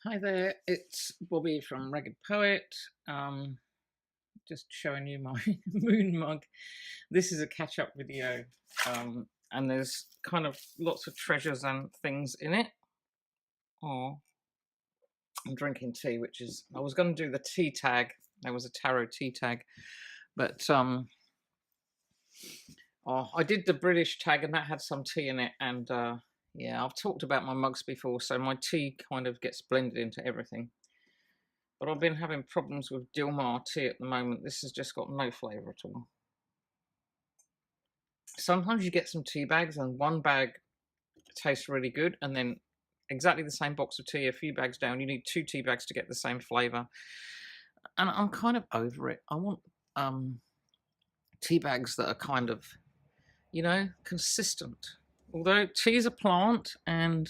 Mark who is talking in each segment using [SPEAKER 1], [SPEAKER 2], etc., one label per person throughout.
[SPEAKER 1] Hi there, it's Bobby from Ragged Poet. Just showing you my moon mug. This is a catch-up video, and there's kind of lots of treasures and things in it. Oh, I'm drinking tea, which is, I was going to do the tea tag. There was a tarot tea tag, but I did the British tag, and that had some tea in it. And yeah, I've talked about my mugs before, so my tea kind of gets blended into everything. But I've been having problems with Dilmar tea at the moment. This has just got no flavour at all. Sometimes you get some tea bags and one bag tastes really good, and then exactly the same box of tea a few bags down, you need 2 tea bags to get the same flavour. And I'm kind of over it. I want tea bags that are kind of, consistent. Although tea is a plant and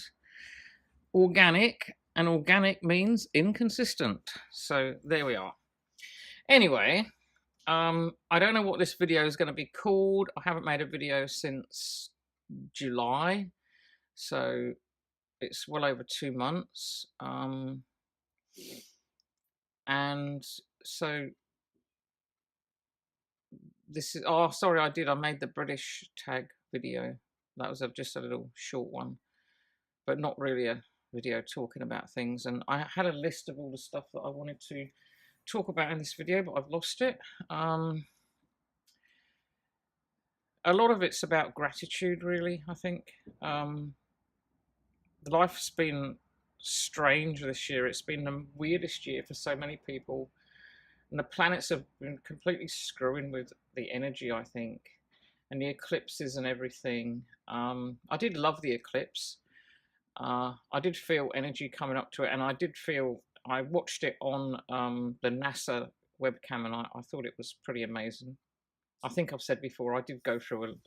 [SPEAKER 1] organic, and organic means inconsistent. So there we are. Anyway, I don't know what this video is going to be called. I haven't made a video since July, so it's well over 2 months. And so this is, oh, sorry, I made the British tag video. That was just a little short one, but not really a video talking about things. And I had a list of all the stuff that I wanted to talk about in this video, but I've lost it. A lot of it's about gratitude, really, I think. Life's been strange this year. It's been the weirdest year for so many people. And the planets have been completely screwing with the energy, I think. And the eclipses and everything. I did love the eclipse. I did feel energy coming up to it. And I watched it on the NASA webcam, and I thought it was pretty amazing. I think I've said before, I did go through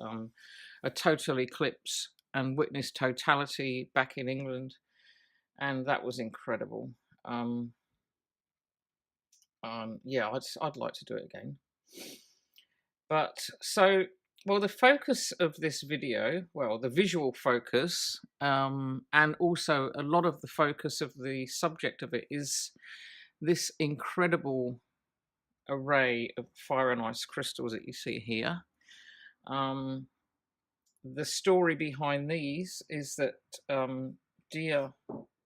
[SPEAKER 1] a total eclipse and witness totality back in England, and that was incredible. Yeah, I'd like to do it again. But so, well, the focus of this video, well, the visual focus, and also a lot of the focus of the subject of it is this incredible array of fire and ice crystals that you see here. The story behind these is that dear,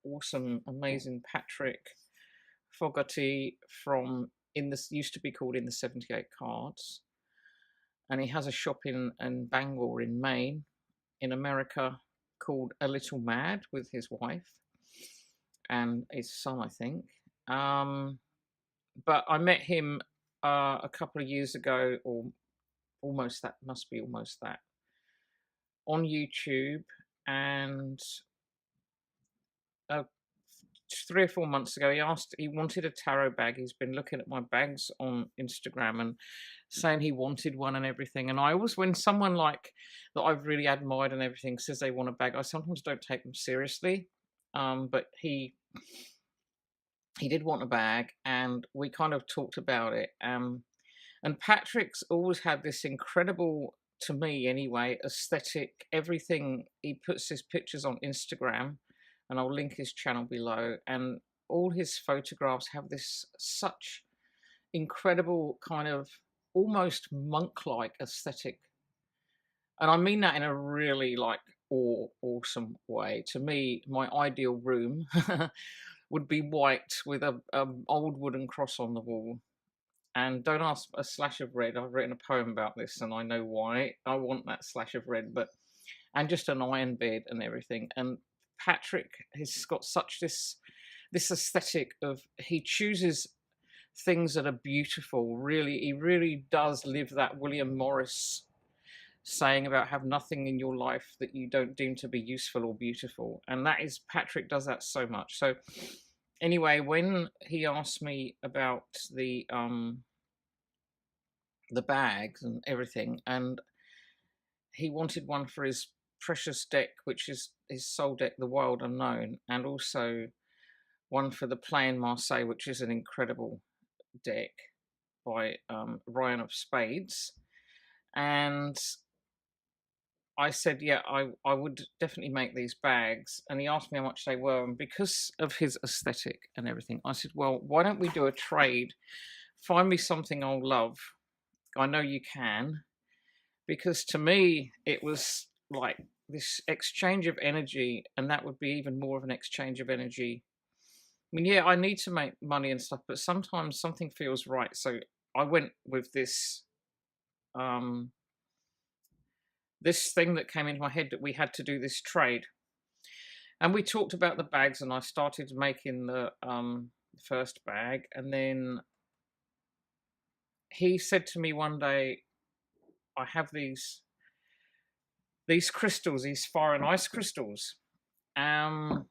[SPEAKER 1] awesome, amazing Patrick Fogarty from used to be called In the 78 Cards, and he has a shop in Bangor in Maine, in America, called A Little Mad, with his wife and his son, I think. But I met him a couple of years ago, or almost that, on YouTube, and 3 or 4 months ago, he wanted a tarot bag. He's been looking at my bags on Instagram and saying he wanted one and everything. And I always, when someone like that I've really admired and everything says they want a bag, I sometimes don't take them seriously. But he did want a bag, and we kind of talked about it. And Patrick's always had this incredible, to me anyway, aesthetic. Everything, he puts his pictures on Instagram, and I'll link his channel below, and all his photographs have this such incredible kind of almost monk-like aesthetic. And I mean that in a really like awesome way. To me, my ideal room would be white with a old wooden cross on the wall. And don't ask, a slash of red. I've written a poem about this, and I know why I want that slash of red, and just an iron bed and everything. And Patrick has got such this aesthetic of, he chooses things that are beautiful. Really, he really does live that William Morris saying about have nothing in your life that you don't deem to be useful or beautiful. And that is, Patrick does that so much. So anyway, when he asked me about the bags and everything, and he wanted one for his precious deck, which is his soul deck, the Wild Unknown, and also one for the Play in Marseille, which is an incredible deck by Ryan of Spades. And I said, yeah, I would definitely make these bags. And he asked me how much they were. And because of his aesthetic and everything, I said, well, why don't we do a trade? Find me something I'll love. I know you can. Because to me, it was like this exchange of energy. And that would be even more of an exchange of energy. I mean, yeah, I need to make money and stuff, but sometimes something feels right. So I went with this um, this thing that came into my head that we had to do this trade. And we talked about the bags, and I started making the first bag. And then he said to me one day, I have these crystals, these fire and ice crystals. And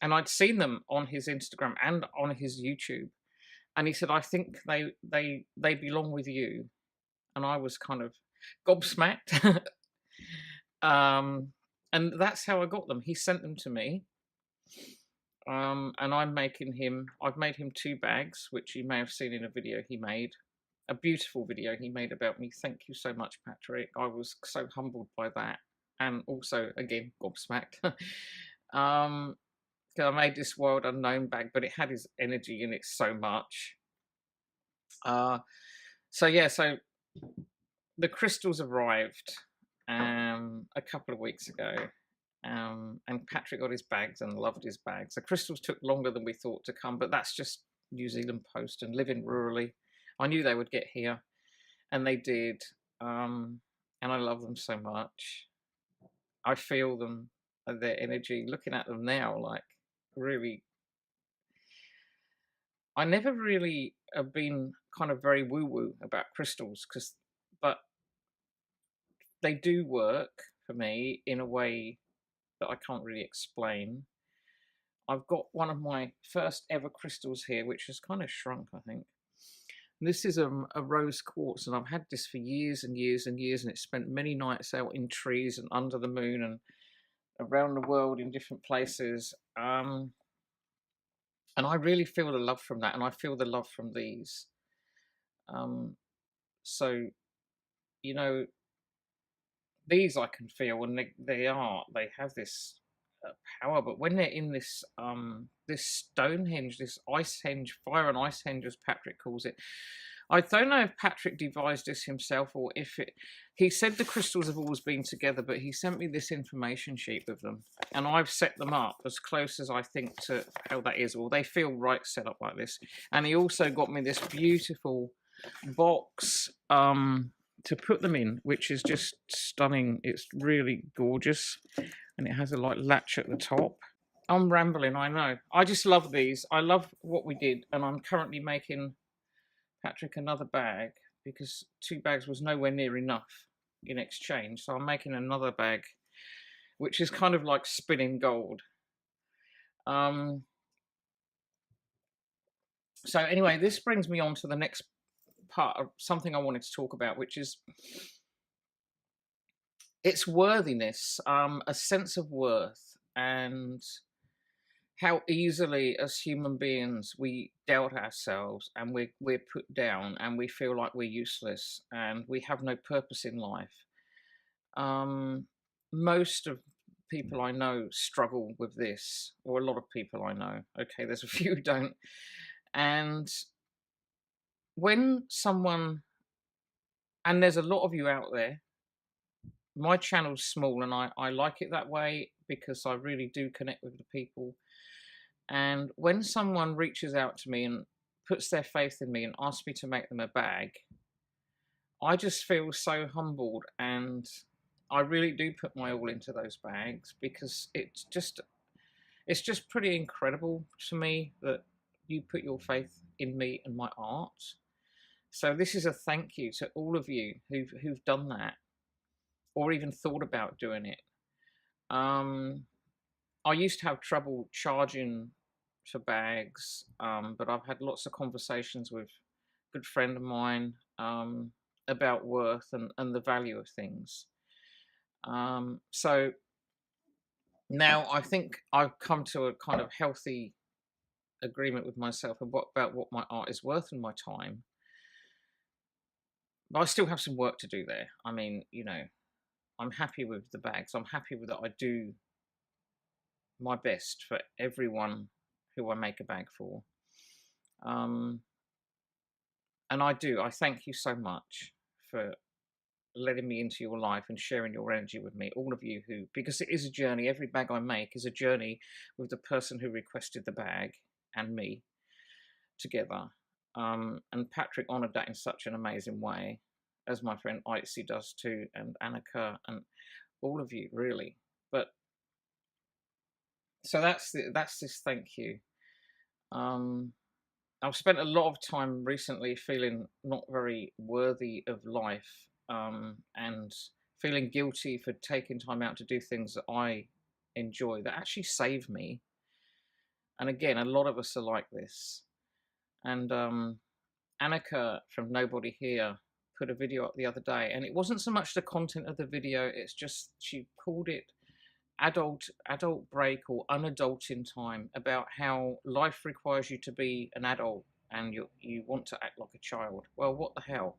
[SPEAKER 1] I'd seen them on his Instagram and on his YouTube. And he said, I think they belong with you. And I was kind of gobsmacked. And that's how I got them. He sent them to me. And I've made him 2 bags, which you may have seen in a video he made. A beautiful video he made about me. Thank you so much, Patrick. I was so humbled by that. And also, again, gobsmacked. Because I made this World Unknown bag, but it had his energy in it so much. So yeah, so the crystals arrived a couple of weeks ago. And Patrick got his bags and loved his bags. The crystals took longer than we thought to come, but that's just New Zealand Post and living rurally. I knew they would get here, and they did. And I love them so much. I feel them, their energy. Looking at them now, like really, I never really have been kind of very woo-woo about crystals, but they do work for me in a way that I can't really explain. I've got one of my first ever crystals here, which has kind of shrunk, I think. This is a rose quartz, and I've had this for years and years and years, and it's spent many nights out in trees and under the moon and around the world in different places. And I really feel the love from that, and I feel the love from these. So, you know, these I can feel, and they have this power. But when they're in this this Stonehenge, this ice henge, fire and ice henge, as Patrick calls it, I don't know if Patrick devised this himself or if he said the crystals have always been together, but he sent me this information sheet with them, and I've set them up as close as I think to how that is, or they feel right set up like this. And he also got me this beautiful box to put them in, which is just stunning. It's really gorgeous, and it has a like latch at the top. I'm rambling, I know. I just love these. I love what we did, and I'm currently making Patrick another bag because 2 bags was nowhere near enough in exchange. So I'm making another bag, which is kind of like spinning gold. So anyway, this brings me on to the next part of something I wanted to talk about, which is its worthiness, a sense of worth, and how easily as human beings we doubt ourselves, and we're put down, and we feel like we're useless and we have no purpose in life. Most of people I know struggle with this, or a lot of people I know. Okay, there's a few who don't. And when someone, and there's a lot of you out there, my channel's small, and I like it that way because I really do connect with the people. And when someone reaches out to me and puts their faith in me and asks me to make them a bag, I just feel so humbled, and I really do put my all into those bags because it's just pretty incredible to me that you put your faith in me and my art. So this is a thank you to all of you who've done that, or even thought about doing it. I used to have trouble charging for bags, but I've had lots of conversations with a good friend of mine about worth and the value of things. So now I think I've come to a kind of healthy agreement with myself about what my art is worth and my time. But I still have some work to do there. I mean, you know, I'm happy with the bags. I'm happy with that. I do my best for everyone who I make a bag for. And I do. I thank you so much for letting me into your life and sharing your energy with me. All of you who, because it is a journey. Every bag I make is a journey with the person who requested the bag and me together. And Patrick honoured that in such an amazing way, as my friend Itzy does too, and Annika, and all of you, really. But so that's this thank you. I've spent a lot of time recently feeling not very worthy of life, and feeling guilty for taking time out to do things that I enjoy that actually save me. And again, a lot of us are like this. And Annika from Nobody Here put a video up the other day, and it wasn't so much the content of the video, it's just she called it adult break or unadulting time, about how life requires you to be an adult and you want to act like a child. Well, what the hell?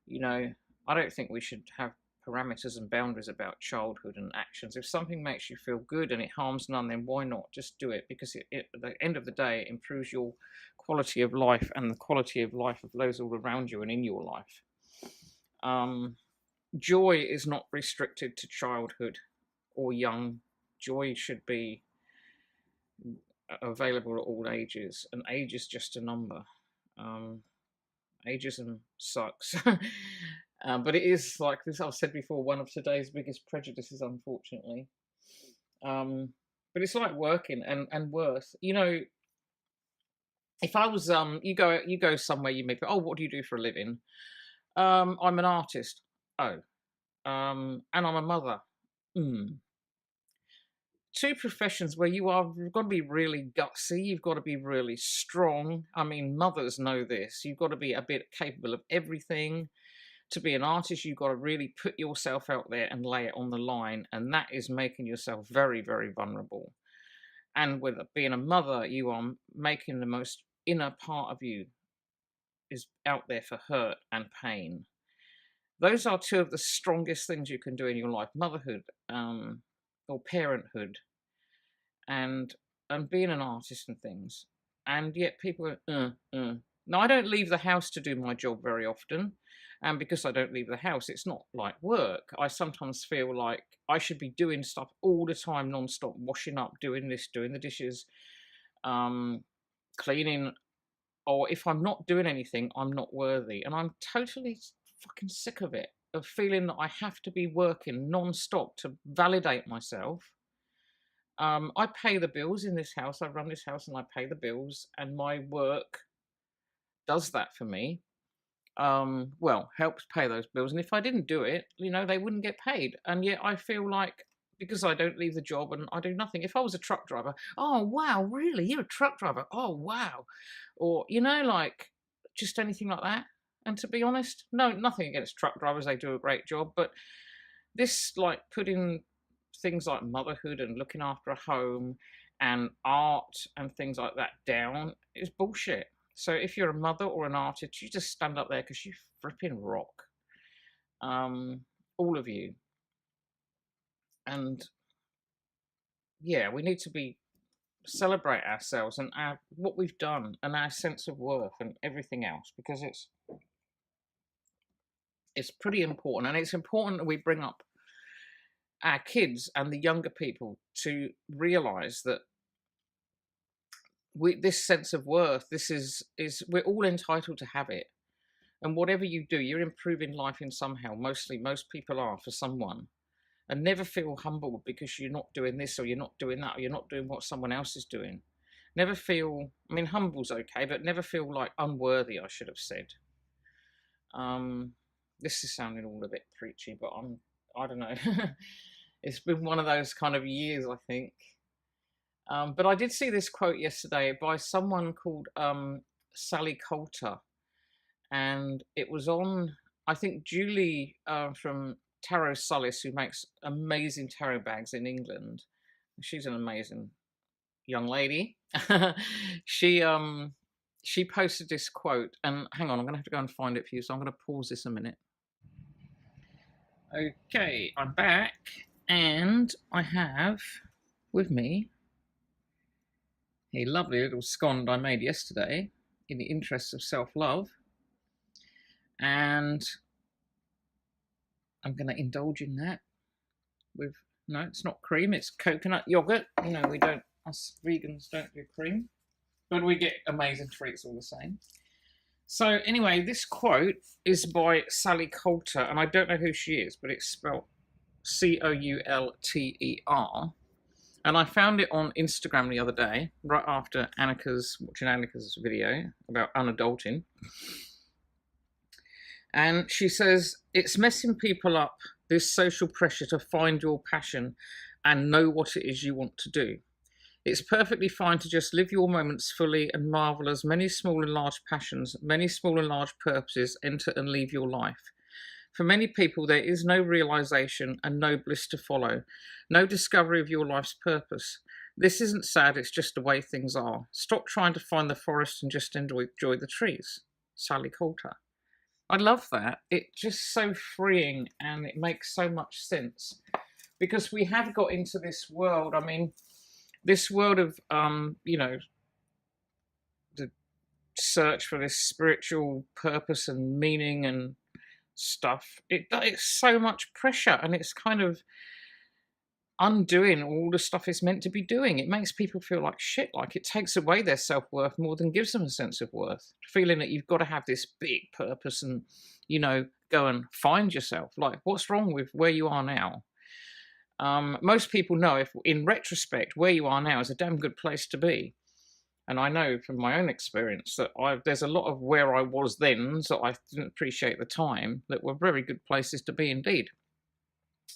[SPEAKER 1] You know, I don't think we should have parameters and boundaries about childhood and actions. If something makes you feel good and it harms none, then why not just do it? Because at the end of the day, it improves your quality of life and the quality of life of those all around you and in your life. Joy is not restricted to childhood or young. Joy should be available at all ages, and age is just a number. Ageism sucks. But it is, like this I've said before, one of today's biggest prejudices, unfortunately. But it's like working and worth. You know, if I was you go somewhere, you may be, oh, what do you do for a living? I'm an artist. Oh. And I'm a mother. Two professions where you've got to be really gutsy, you've got to be really strong. I mean, mothers know this. You've got to be a bit capable of everything. To be an artist, you've got to really put yourself out there and lay it on the line, and that is making yourself very, very vulnerable. And with being a mother, you are making the most inner part of you is out there for hurt and pain. Those are two of the strongest things you can do in your life: motherhood, or parenthood, and being an artist and things. And yet people go, Now, I don't leave the house to do my job very often. And because I don't leave the house, it's not like work. I sometimes feel like I should be doing stuff all the time, non-stop, washing up, doing this, doing the dishes, cleaning. Or if I'm not doing anything, I'm not worthy. And I'm totally fucking sick of it, of feeling that I have to be working non-stop to validate myself. I pay the bills in this house. I run this house and I pay the bills, and my work does that for me. Well, helps pay those bills. And if I didn't do it, you know, they wouldn't get paid. And yet I feel like, because I don't leave the job and I do nothing. If I was a truck driver, oh, wow, really? You're a truck driver? Oh, wow. Or, you know, like just anything like that. And to be honest, no, nothing against truck drivers. They do a great job. But this, like, putting things like motherhood and looking after a home and art and things like that down is bullshit. So if you're a mother or an artist, you just stand up there because you flipping rock. All of you. And yeah, we need to celebrate ourselves and what we've done and our sense of worth and everything else, because it's pretty important. And it's important that we bring up our kids and the younger people to realize that this sense of worth, this is we're all entitled to have it. And whatever you do, you're improving life in somehow. Most people are, for someone. And never feel humbled because you're not doing this or you're not doing that or you're not doing what someone else is doing. Never feel, I mean, humble's okay, but never feel like unworthy, I should have said. This is sounding all a bit preachy, but I don't know. It's been one of those kind of years, I think. But I did see this quote yesterday by someone called Sally Coulter. And it was on, I think, Julie from Tarot Solace, who makes amazing tarot bags in England. She's an amazing young lady. She posted this quote, and hang on, I'm going to have to go and find it for you, so I'm going to pause this a minute. Okay, I'm back, and I have with me a lovely little scone I made yesterday in the interests of self-love, and I'm going to indulge in that with, no, it's not cream, it's coconut yogurt. You know, we don't, us vegans don't do cream, but we get amazing treats all the same. So anyway, this quote is by Sally Coulter, and I don't know who she is, but it's spelled Coulter. And I found it on Instagram the other day, right after watching Annika's video about unadulting. And she says, it's messing people up, this social pressure to find your passion and know what it is you want to do. It's perfectly fine to just live your moments fully and marvel as many small and large passions, many small and large purposes enter and leave your life. For many people, there is no realization and no bliss to follow, no discovery of your life's purpose. This isn't sad, it's just the way things are. Stop trying to find the forest and just enjoy the trees. Sally Coulter. I love that. It's just so freeing, and it makes so much sense, because we have got into this world, I mean, this world of, you know, the search for this spiritual purpose and meaning and stuff. It's so much pressure, and it's kind of undoing all the stuff it's meant to be doing. It makes people feel like shit, like it takes away their self-worth more than gives them a sense of worth. Feeling that you've got to have this big purpose and, you know, go and find yourself. Like, what's wrong with where you are now? Most people know, if in retrospect, where you are now is a damn good place to be. And I know from my own experience that there's a lot of where I was then that I didn't appreciate at the time that were very good places to be indeed.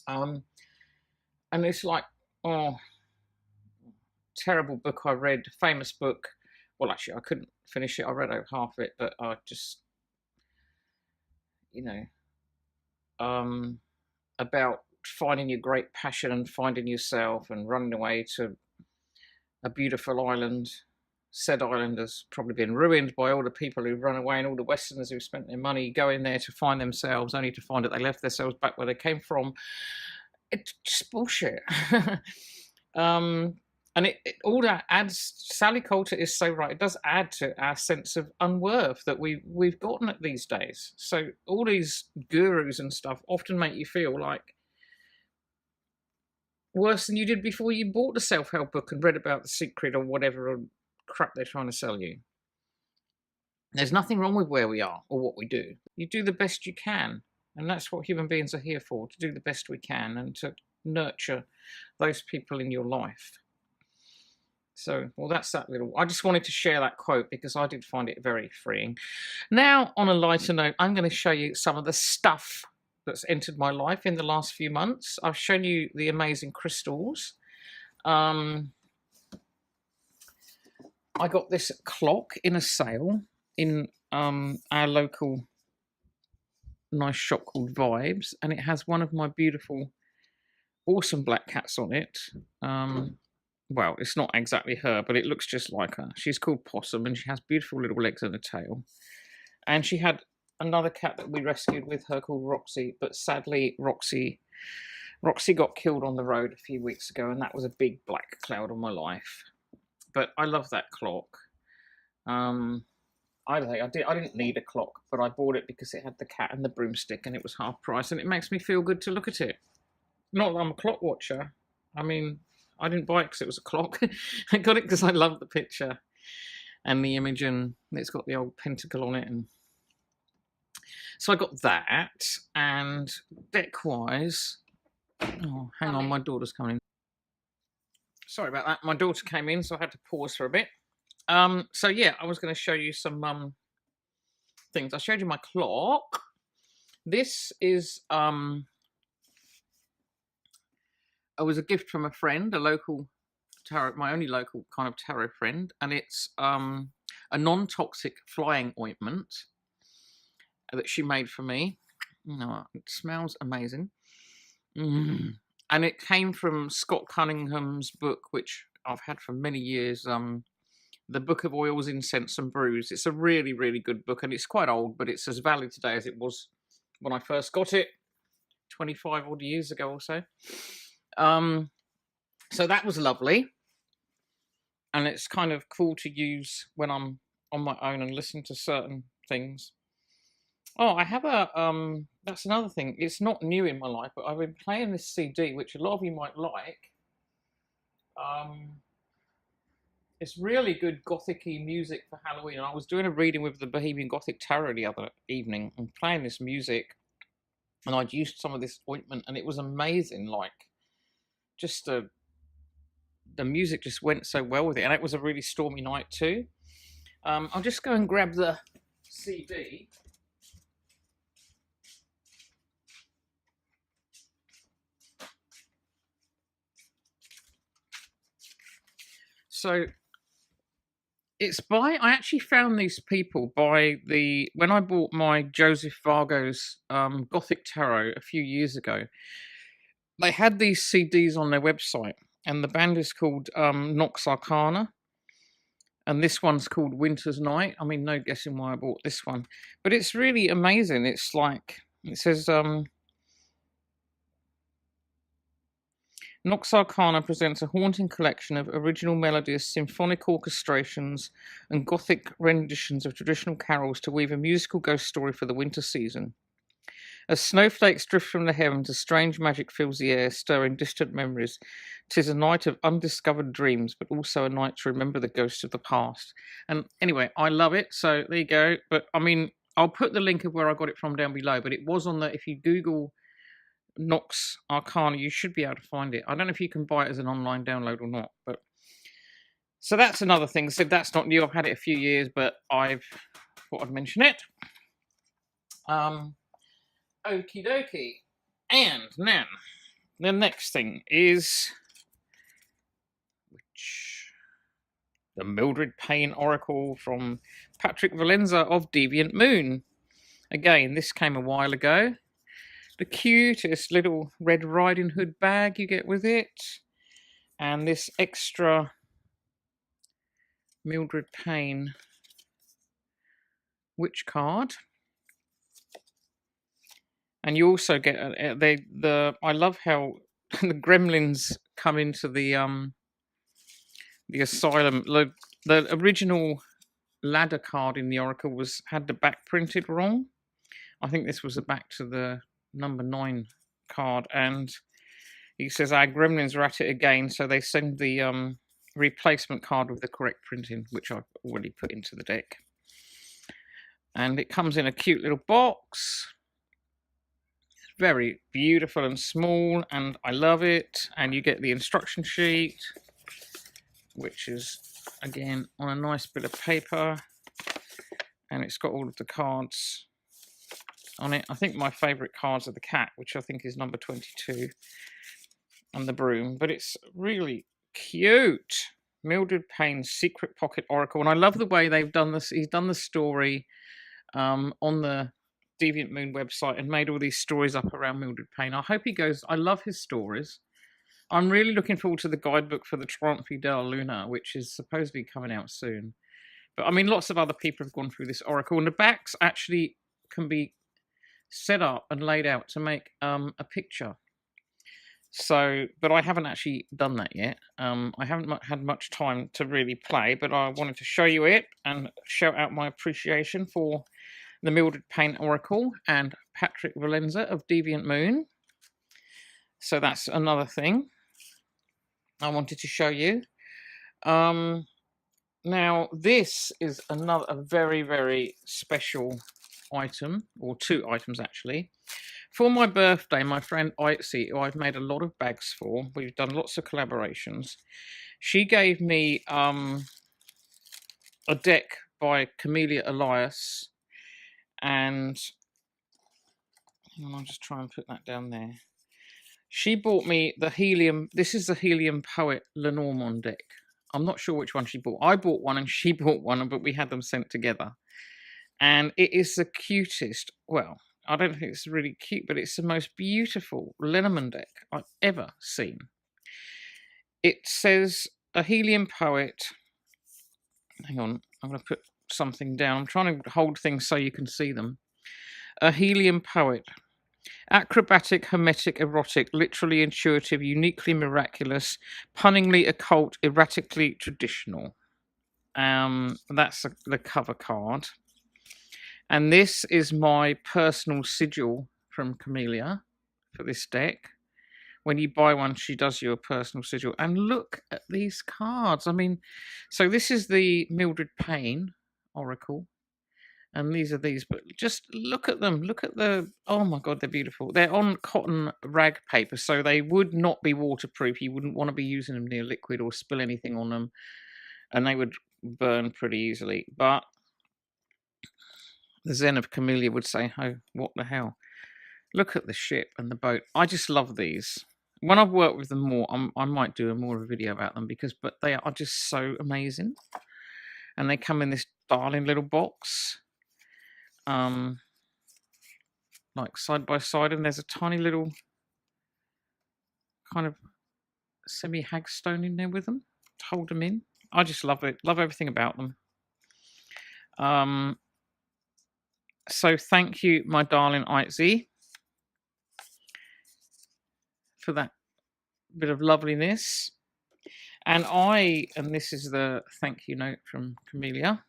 [SPEAKER 1] And it's like, oh, terrible book I read, famous book. Well, actually, I couldn't finish it. I read over half of it, but I just, you know, about finding your great passion and finding yourself and running away to a beautiful island. Said island has probably been ruined by all the people who've run away and all the Westerners who've spent their money going there to find themselves, only to find that they left themselves back where they came from. It's just bullshit. And it all that adds, Sally Coulter is so right, it does add to our sense of unworth that we've gotten at these days. So all these gurus and stuff often make you feel like worse than you did before you bought the self-help book and read about The Secret or whatever crap they're trying to sell you. There's nothing wrong with where we are or what we do. You do the best you can, and that's what human beings are here for, to do the best we can and to nurture those people in your life. So, well, that's that little, I just wanted to share that quote because I did find it very freeing. Now, on a lighter note, I'm going to show you some of the stuff that's entered my life in the last few months. I've shown you the amazing crystals. I got this clock in a sale in our local nice shop called Vibes, and it has one of my beautiful, awesome black cats on it. Well, it's not exactly her, but it looks just like her. She's called Possum, and she has beautiful little legs and a tail. And she had another cat that we rescued with her called Roxy, but sadly Roxy got killed on the road a few weeks ago, and that was a big black cloud on my life. But I love that clock. I didn't need a clock, but I bought it because it had the cat and the broomstick, and it was half price, and it makes me feel good to look at it. Not that I'm a clock watcher. I mean, I didn't buy it because it was a clock. I got it because I love the picture and the image, and it's got the old pentacle on it. And so I got that, and deck-wise, oh, hang on, my daughter's coming in. Sorry about that. My daughter came in, so I had to pause for a bit. So yeah, I was going to show you some things. I showed you my clock. This is it was a gift from a friend, a local tarot, my only local kind of tarot friend, and it's a non-toxic flying ointment that she made for me. Oh, it smells amazing. And it came from Scott Cunningham's book, which I've had for many years, The Book of Oils, Incense and Brews. It's a really, really good book, and it's quite old, but it's as valid today as it was when I first got it 25 odd years ago or so. So that was lovely. And it's kind of cool to use when I'm on my own and listen to certain things. Oh, I have a, that's another thing. It's not new in my life, but I've been playing this CD, which a lot of you might like. It's really good gothic-y music for Halloween. And I was doing a reading with the Bohemian Gothic Tarot the other evening and playing this music. And I'd used some of this ointment and it was amazing. Like, just the music just went so well with it. And it was a really stormy night too. I'll just go and grab the CD. So it's by, I actually found these people by when I bought my Joseph Vargo's Gothic Tarot a few years ago. They had these CDs on their website, and the band is called Nox Arcana. And this one's called Winter's Night. I mean, no guessing why I bought this one. But it's really amazing. It's like, it says, Nox Arcana presents a haunting collection of original melodies, symphonic orchestrations, and Gothic renditions of traditional carols to weave a musical ghost story for the winter season. As snowflakes drift from the heavens, a strange magic fills the air, stirring distant memories. 'Tis a night of undiscovered dreams, but also a night to remember the ghosts of the past. And anyway, I love it. So there you go. But I mean, I'll put the link of where I got it from down below. But it was on the, if you Google Nox Arcana, you should be able to find it. I don't know if you can buy it as an online download or not. But so that's another thing. So that's not new. I've had it a few years, but I've thought I'd mention it. Okie dokie. And now, the next thing is the Mildred Payne Oracle from Patrick Valenza of Deviant Moon. Again, this came a while ago. The cutest little Red Riding Hood bag you get with it. And this extra Mildred Payne witch card. And you also get I love how the gremlins come into the asylum. The original ladder card in the oracle had the back printed wrong. I think this was the back to the number 9 card, and he says our gremlins are at it again, so they send the replacement card with the correct printing, which I've already put into the deck. And it comes in a cute little box. Very beautiful and small, and I love it. And you get the instruction sheet, which is again on a nice bit of paper, and it's got all of the cards on it. I think my favorite cards are the cat, which I think is number 22, and the broom. But it's really cute. Mildred Payne's Secret Pocket Oracle, and I love the way they've done this. He's done the story on the Deviant Moon website and made all these stories up around Mildred Payne. I hope he goes. I love his stories. I'm really looking forward to the guidebook for the Triomphe de la Luna, which is supposed to be coming out soon. But I mean, lots of other people have gone through this oracle, and the backs actually can be set up and laid out to make a picture. So, but I haven't actually done that yet. I haven't had much time to really play, but I wanted to show you it and shout out my appreciation for the Mildred Payne Oracle and Patrick Valenza of Deviant Moon. So that's another thing I wanted to show you. Now this is a very, very special item, or 2 items actually. For my birthday, my friend Itzy, who I've made a lot of bags for, we've done lots of collaborations, she gave me a deck by Camelia Elias. And I'll just try and put that down there. She bought me the Helium. This is the Helium Poet Lenormand deck. I'm not sure which one she bought. I bought one and she bought one, but we had them sent together. And it is the cutest. Well, I don't think it's really cute, but it's the most beautiful Lenormand deck I've ever seen. It says a Helium Poet. Hang on, I'm going to put something down. I'm trying to hold things so you can see them. A Helium Poet Acrobatic, hermetic, erotic, literally intuitive, uniquely miraculous, punningly occult, erratically traditional. That's the cover card. And this is my personal sigil from Camelia for this deck. When you buy one, she does you a personal sigil. And look at these cards. I mean, so this is the Mildred Payne Oracle. And these are these, but just look at them. Look at the, oh my God, they're beautiful. They're on cotton rag paper, so they would not be waterproof. You wouldn't want to be using them near liquid or spill anything on them. And they would burn pretty easily. But the Zen of Camelia would say, oh, what the hell? Look at the ship and the boat. I just love these. When I've worked with them more, I might do more of a video about them but they are just so amazing. And they come in this darling little box. Like side by side, and there's a tiny little kind of semi-hagstone in there with them to hold them in. I just love it. Love everything about them. So thank you, my darling Itzy, for that bit of loveliness. And this is the thank you note from Camelia.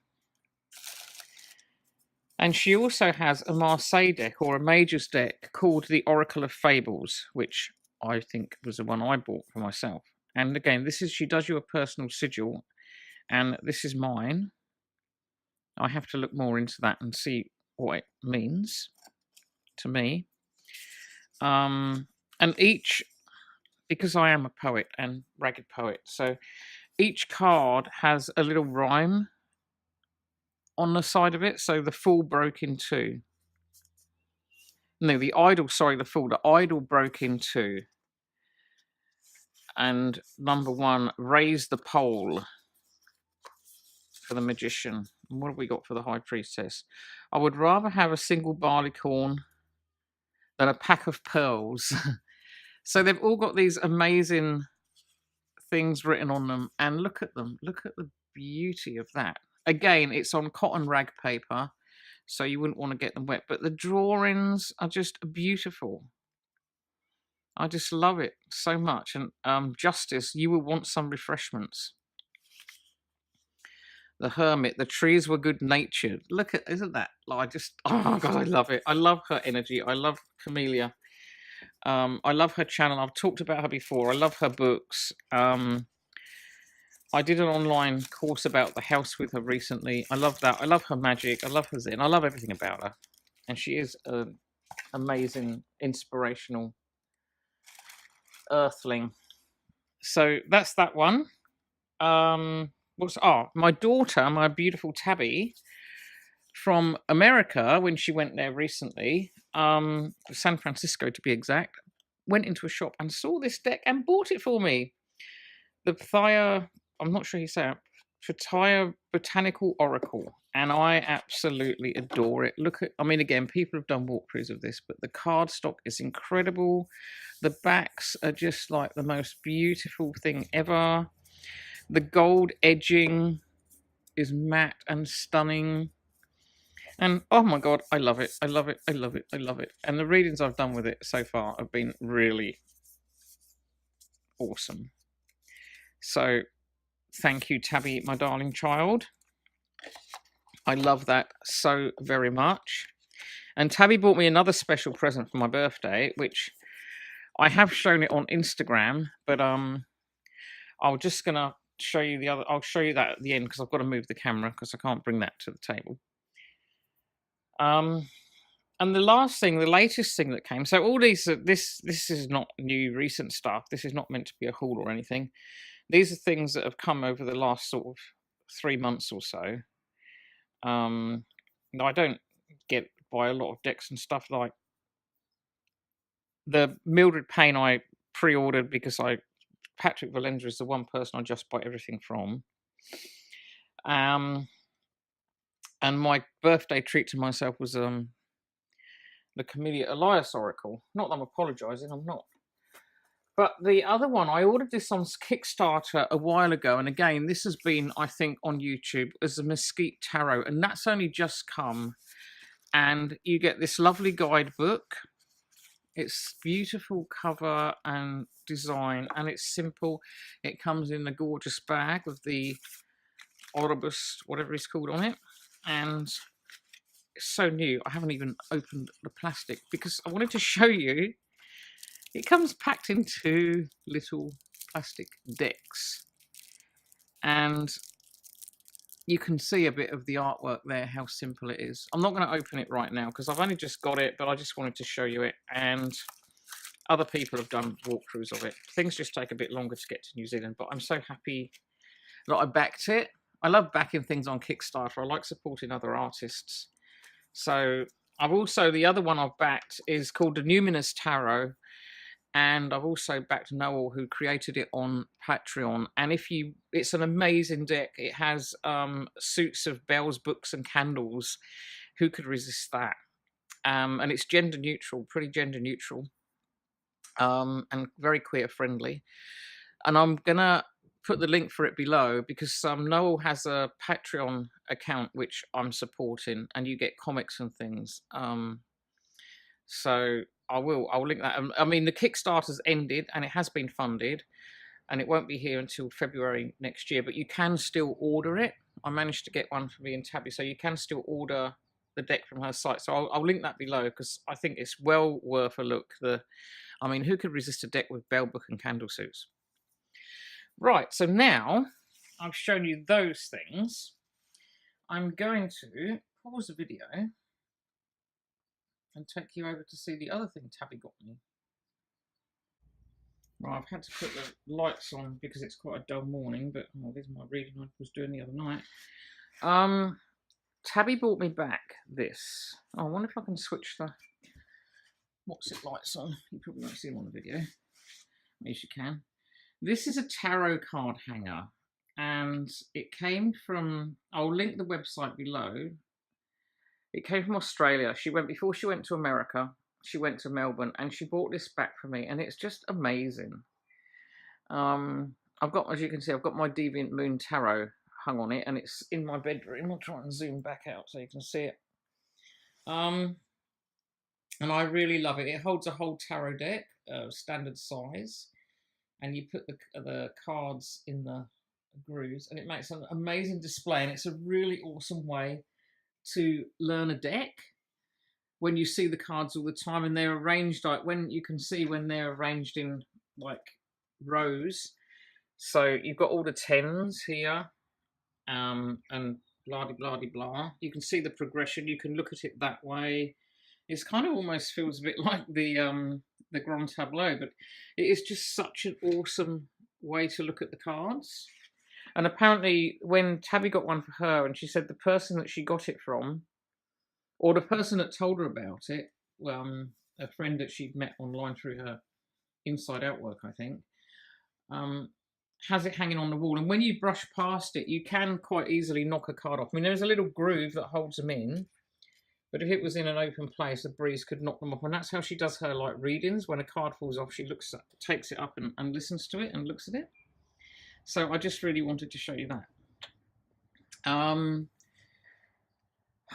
[SPEAKER 1] And she also has a Marseille deck, or a Major's deck, called the Oracle of Fables, which I think was the one I bought for myself. And again, she does you a personal sigil, and this is mine. I have to look more into that and see what it means to me. And each, because I am a poet and ragged poet, so each card has a little rhyme on the side of it. So the Fool broke in two. No, the Idol, sorry, the Fool. The Idol broke in two. And number one, raise the pole for the Magician. And what have we got for the High Priestess? I would rather have a single barleycorn than a pack of pearls. So they've all got these amazing things written on them. And look at them. Look at the beauty of that. Again, it's on cotton rag paper, so you wouldn't want to get them wet. But the drawings are just beautiful. I just love it so much. And Justice, you will want some refreshments. The Hermit, the trees were good-natured. Look at, isn't that? Like, oh my God, I love it. I love her energy. I love Camelia. I love her channel. I've talked about her before. I love her books. I did an online course about the house with her recently. I love that. I love her magic. I love her zen. I love everything about her. And she is an amazing, inspirational earthling. So that's that one. My daughter, my beautiful Tabby, from America, when she went there recently, San Francisco to be exact, went into a shop and saw this deck and bought it for me. The Pythia, I'm not sure you say it, Pythia Botanical Oracle, and I absolutely adore it. Look at, I mean, again, people have done walkthroughs of this, but the cardstock is incredible. The backs are just like the most beautiful thing ever. The gold edging is matte and stunning. And oh my God, I love it. I love it. I love it. I love it. And the readings I've done with it so far have been really awesome. So thank you, Tabby, my darling child. I love that so very much. And Tabby bought me another special present for my birthday, which I have shown it on Instagram, but I'm just gonna show you the other. I'll show you that at the end because I've got to move the camera because I can't bring that to the table. And the last thing, the latest thing that came. So all these, this is not new recent stuff. This is not meant to be a haul or anything. These are things that have come over the last sort of 3 months or so. Now I don't get buy a lot of decks and stuff like the Mildred Payne I pre-ordered because Patrick Valendra is the one person I just buy everything from. And my birthday treat to myself was the Camelia Elias Oracle. Not that I'm apologising, I'm not. But the other one, I ordered this on Kickstarter a while ago. And again, this has been, I think, on YouTube as a Mesquite Tarot. And that's only just come. And you get this lovely guidebook. It's beautiful cover and design, and it's simple. It comes in the gorgeous bag with the Oribus, whatever it's called, on it, and it's so new. I haven't even opened the plastic because I wanted to show you. It comes packed in 2 little plastic decks, and you can see a bit of the artwork there, how simple it is. I'm not going to open it right now because I've only just got it, but I just wanted to show you it, and other people have done walkthroughs of it. Things just take a bit longer to get to New Zealand, but I'm so happy that I backed it. I love backing things on Kickstarter. I like supporting other artists. So I've also, the other one I've backed is called the Numinous Tarot. And I've also backed Noel, who created it on Patreon. And it's an amazing deck. It has suits of bells, books, and candles. Who could resist that? And it's gender neutral, pretty gender neutral, and very queer friendly. And I'm gonna put the link for it below because Noel has a Patreon account which I'm supporting, and you get comics and things. So I'll link that. I mean, the Kickstarter's ended and it has been funded, and it won't be here until February next year, but you can still order it. I managed to get one for me and Tabby, so you can still order the deck from her site. So I'll link that below because I think it's well worth a look. I mean, who could resist a deck with bell, book, and candle suits? Right, so now I've shown you those things, I'm going to pause the video and take you over to see the other thing Tabby got me. Well, I've had to put the lights on because it's quite a dull morning, but this is my reading I was doing the other night. Tabby brought me back this. I wonder if I can switch the what's it lights on. You probably won't see them on the video. Yes, you can. This is a tarot card hanger, and it came from, I'll link the website below. It came from Australia. Before she went to America, she went to Melbourne, and she brought this back for me, and it's just amazing. I've got, as you can see, I've got my Deviant Moon Tarot hung on it, and it's in my bedroom. I'll try and zoom back out so you can see it. And I really love it. It holds a whole tarot deck, standard size, and you put the cards in the grooves, and it makes an amazing display. And it's a really awesome way to learn a deck when you see the cards all the time, and they're arranged like when you can see when they're arranged in like rows. So you've got all the tens here, and blah blah blah blah. You can see the progression. You can look at it that way. It's kind of almost feels a bit like the Grand Tableau, but it is just such an awesome way to look at the cards. And apparently when Tabby got one for her, and she said the person that she got it from, or the person that told her about it, a friend that she'd met online through her Inside Out work, I think, has it hanging on the wall. And when you brush past it, you can quite easily knock a card off. I mean, there's a little groove that holds them in, but if it was in an open place, a breeze could knock them off. And that's how she does her like readings. When a card falls off, she takes it up and listens to it and looks at it. So I just really wanted to show you that.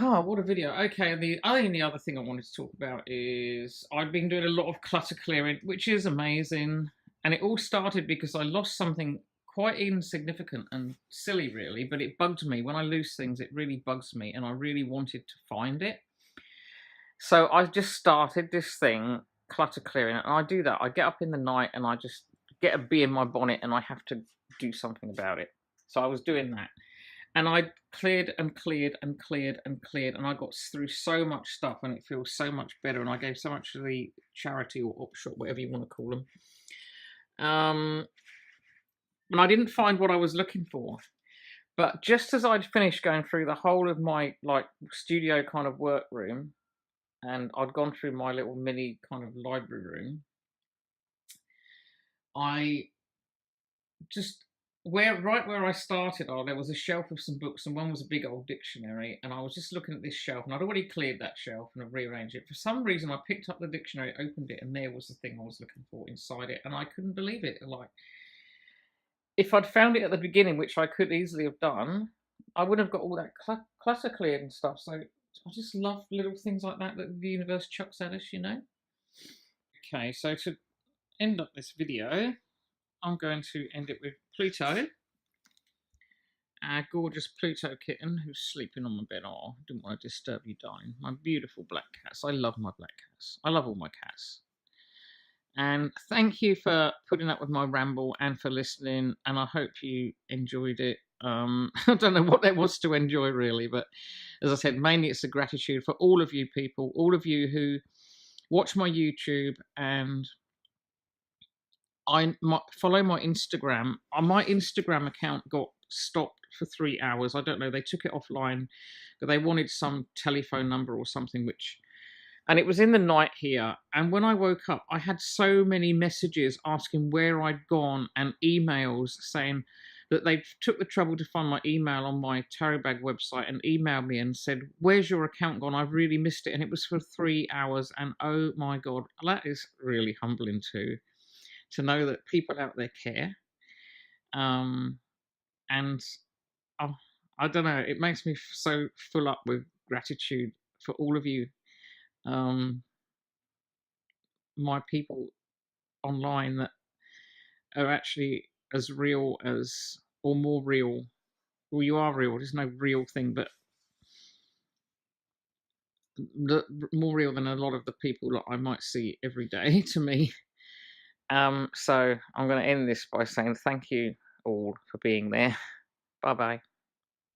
[SPEAKER 1] What a video. Okay, the other thing I wanted to talk about is I've been doing a lot of clutter clearing, which is amazing. And it all started because I lost something quite insignificant and silly, really, but it bugged me. When I lose things, it really bugs me, and I really wanted to find it. So I just started this thing, clutter clearing, and I do that. I get up in the night and I just get a bee in my bonnet and I have to do something about it. So I was doing that. And I cleared and cleared and cleared and cleared, and I got through so much stuff, and it feels so much better, and I gave so much to the charity or op shop, whatever you want to call them. And I didn't find what I was looking for. But just as I'd finished going through the whole of my like studio kind of workroom, and I'd gone through my little mini kind of library room, I just right where I started, there was a shelf of some books, and one was a big old dictionary, and I was just looking at this shelf, and I'd already cleared that shelf and I'd rearranged it. For some reason, I picked up the dictionary, opened it, and there was the thing I was looking for inside it, and I couldn't believe it. Like, if I'd found it at the beginning, which I could easily have done, I would have got all that clutter cleared and stuff. So I just love little things like that the universe chucks at us, you know. Okay, so to end up this video, I'm going to end it with Pluto. Our gorgeous Pluto kitten who's sleeping on my bed. Oh, I didn't want to disturb you, darling. My beautiful black cats. I love my black cats. I love all my cats. And thank you for putting up with my ramble and for listening. And I hope you enjoyed it. I don't know what there was to enjoy really, but as I said, mainly it's a gratitude for all of you people, all of you who watch my YouTube and follow my Instagram. My Instagram account got stopped for 3 hours. I don't know. They took it offline, but they wanted some telephone number or something, and it was in the night here. And when I woke up, I had so many messages asking where I'd gone and emails saying that they took the trouble to find my email on my tarot bag website and emailed me and said, "Where's your account gone? I've really missed it." And it was for 3 hours. And oh my God, that is really humbling too, to know that people out there care. And oh, I don't know, it makes me so full up with gratitude for all of you, my people online that are actually as real as, or more real. Well, you are real. There's no real thing, but more real than a lot of the people that I might see every day to me. So I'm going to end this by saying thank you all for being there. Bye bye.